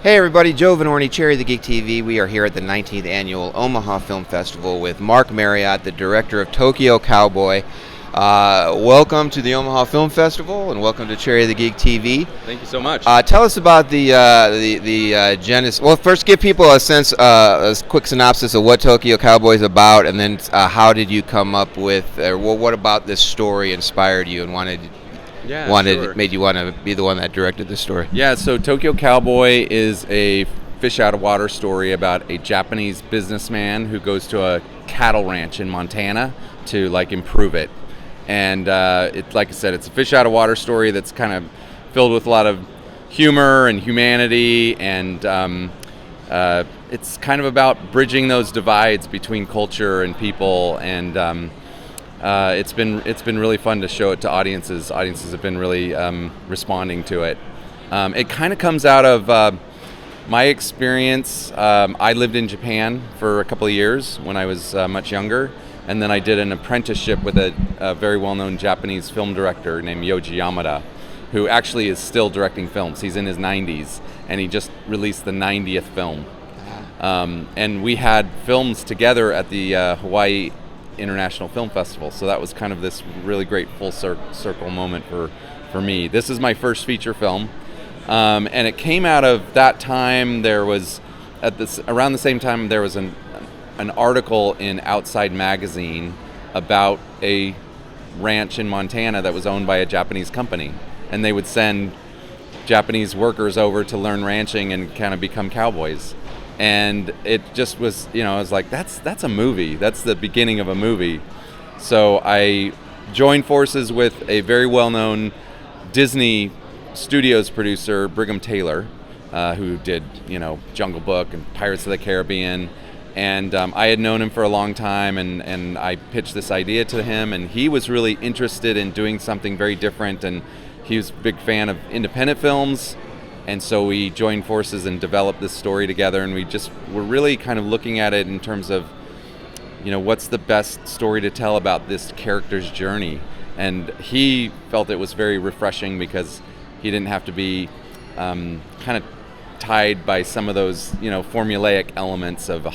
Hey everybody, Joe Vanourney, Cherry the Geek TV. We are here at the 19th Annual Omaha Film Festival with Marc Marriott, the director of Tokyo Cowboy. Welcome to the Omaha Film Festival and welcome to Cherry the Geek TV. Thank you so much. Tell us about the genesis. Well, first give people a sense, a quick synopsis of what Tokyo Cowboy is about, and then how did you come up with, what about this story inspired you and made you want to be the one that directed this story? Yeah, so Tokyo Cowboy is a fish out of water story about a Japanese businessman who goes to a cattle ranch in Montana to improve it. And like I said, it's a fish out of water story that's kind of filled with a lot of humor and humanity, and it's kind of about bridging those divides between culture and people, and it's been really fun to show it to audiences. Audiences have been really responding to it. It kind of comes out of my experience. I lived in Japan for a couple of years when I was much younger, and then I did an apprenticeship with a very well-known Japanese film director named Yoji Yamada, who actually is still directing films. He's in his 90s, and he just released the 90th film. And we had films together at the Hawaii International Film Festival, so that was kind of this really great full circle moment for me. This is my first feature film, and it came out of that time. There was around the same time there was an article in Outside Magazine about a ranch in Montana that was owned by a Japanese company, and they would send Japanese workers over to learn ranching and kind of become cowboys. And it just was, I was like, that's a movie. That's the beginning of a movie. So I joined forces with a very well-known Disney Studios producer, Brigham Taylor, who did, Jungle Book and Pirates of the Caribbean. And I had known him for a long time, and I pitched this idea to him, and he was really interested in doing something very different, and he was a big fan of independent films. And so we joined forces and developed this story together, and we're really kind of looking at it in terms of, what's the best story to tell about this character's journey. And he felt it was very refreshing because he didn't have to be kind of tied by some of those, formulaic elements of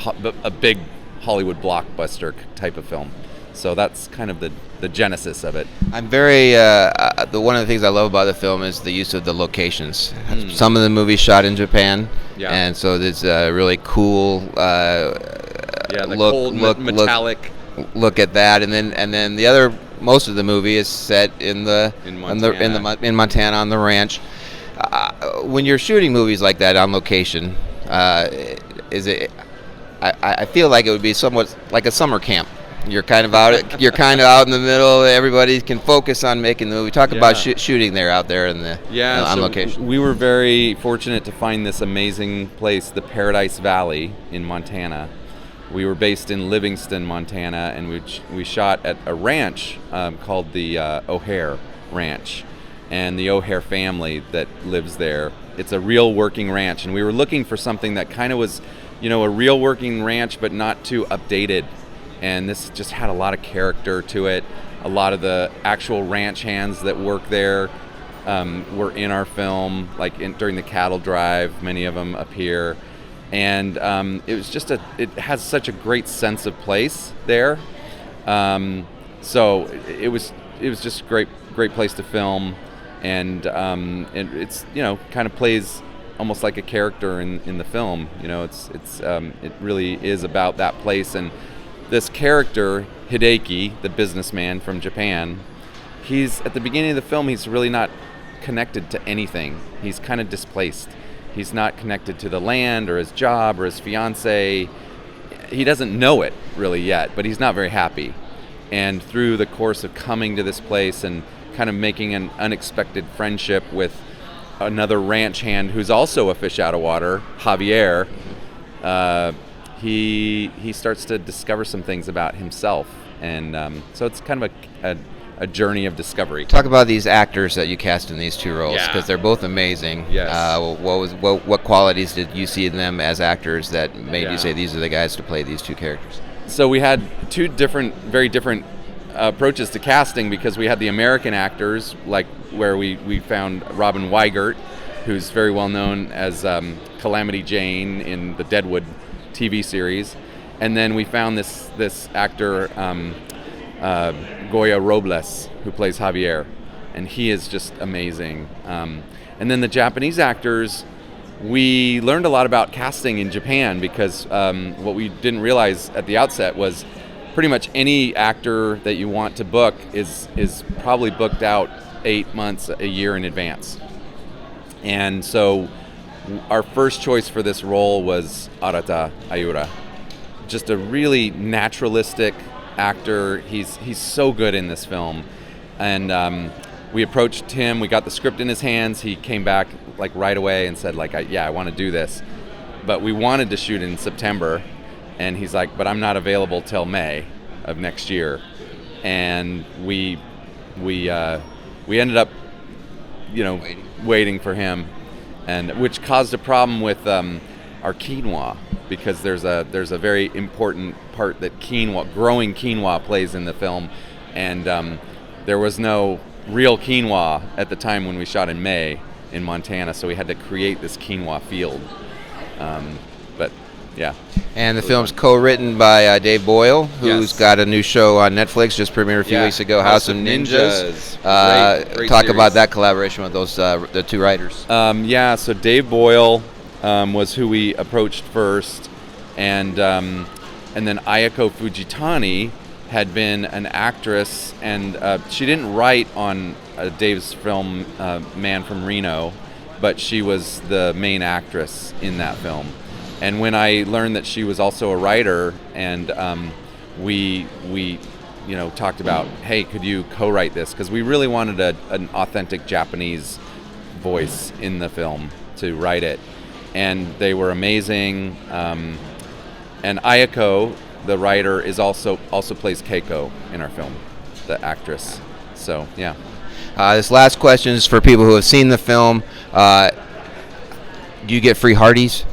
a big Hollywood blockbuster type of film. So that's kind of the genesis of it. I'm very one of the things I love about the film is the use of the locations. Some of the movies shot in Japan, and so there's a really cool metallic look at that, and then most of the movie is set in Montana on the ranch. When you're shooting movies like that on location, is it? I feel like it would be somewhat like a summer camp. You're kind of out in the middle. Everybody can focus on making the movie. Talk about shooting out there on location. We were very fortunate to find this amazing place, the Paradise Valley in Montana. We were based in Livingston, Montana, and we shot at a ranch called the O'Hare Ranch, and the O'Hare family that lives there. It's a real working ranch, and we were looking for something that kind of was, a real working ranch, but not too updated. And this just had a lot of character to it. A lot of the actual ranch hands that work there were in our film, during the cattle drive. Many of them appear, and it was it has such a great sense of place there. So it was just a great place to film, and it's kind of plays almost like a character in the film. It really is about that place. And this character, Hideki, the businessman from Japan, he's at the beginning of the film, he's really not connected to anything. He's kind of displaced. He's not connected to the land or his job or his fiance. He doesn't know it really yet, but he's not very happy. And through the course of coming to this place and kind of making an unexpected friendship with another ranch hand who's also a fish out of water, Javier, he starts to discover some things about hilf, and so it's kind of a journey of discovery. Talk about these actors that you cast in these two roles, because they're both amazing. Yes. What qualities did you see in them as actors that made you say these are the guys to play these two characters? So we had two very different approaches to casting, because we had the American actors, where we found Robin Weigert, who's very well known as Calamity Jane in the Deadwood TV series. And then we found this actor, Goya Robles, who plays Javier, and he is just amazing. And then the Japanese actors, we learned a lot about casting in Japan, because what we didn't realize at the outset was pretty much any actor that you want to book is probably booked out 8 months, a year in advance. And so our first choice for this role was Arata Ayura. Just a really naturalistic actor. He's so good in this film. And we approached him, we got the script in his hands, he came back like right away and said like, I want to do this. But we wanted to shoot in September, and he's like, but I'm not available till May of next year. And we ended up, waiting for him, and which caused a problem with our quinoa, because there's a very important part that growing quinoa plays in the film, and there was no real quinoa at the time when we shot in May in Montana, so we had to create this quinoa field. But yeah. And the film's co-written by Dave Boyle, who's got a new show on Netflix, just premiered a few weeks ago, House of Ninjas. Great talk series. About that collaboration with those the two writers. So Dave Boyle was who we approached first, and then Ayako Fujitani had been an actress, and she didn't write on Dave's film Man from Reno, but she was the main actress in that film. And when I learned that she was also a writer, and we talked about, hey, could you co-write this? Because we really wanted an authentic Japanese voice in the film to write it. And they were amazing. And Ayako, the writer, is also plays Keiko in our film, the actress. So yeah. This last question is for people who have seen the film. Do you get free Hardees?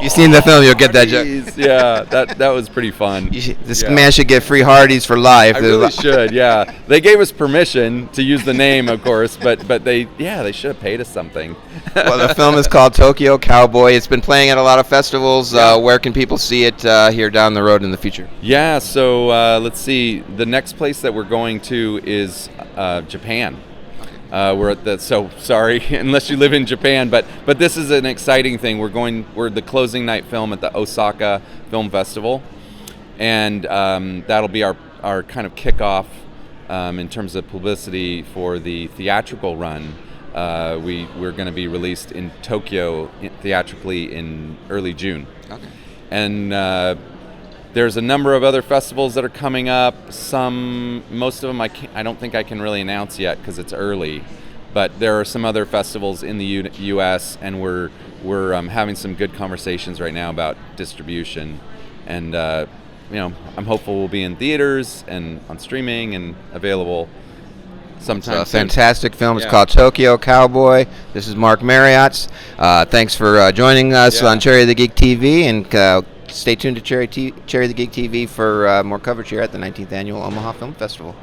You've seen the film, you'll get that joke. Yeah, that was pretty fun. This man should get free Hardees for life. I really should, yeah. They gave us permission to use the name, of course, but they should have paid us something. Well, the film is called Tokyo Cowboy. It's been playing at a lot of festivals. Where can people see it here down the road in the future? Yeah, so let's see. The next place that we're going to is Japan. We're at sorry, unless you live in Japan, but this is an exciting thing. We're the closing night film at the Osaka Film Festival, and that'll be our kind of kickoff in terms of publicity for the theatrical run. We're going to be released in Tokyo theatrically in early June. Okay. And there's a number of other festivals that are coming up. Most of them I don't think I can really announce yet because it's early. But there are some other festivals in the U.S. and we're having some good conversations right now about distribution. And I'm hopeful we'll be in theaters and on streaming and available sometime. It's a fantastic film. It's called Tokyo Cowboy. This is Marc Marriott. Thanks for joining us on Cherry the Geek TV, and stay tuned to Cherry the Geek TV for more coverage here at the 19th Annual Omaha Film Festival.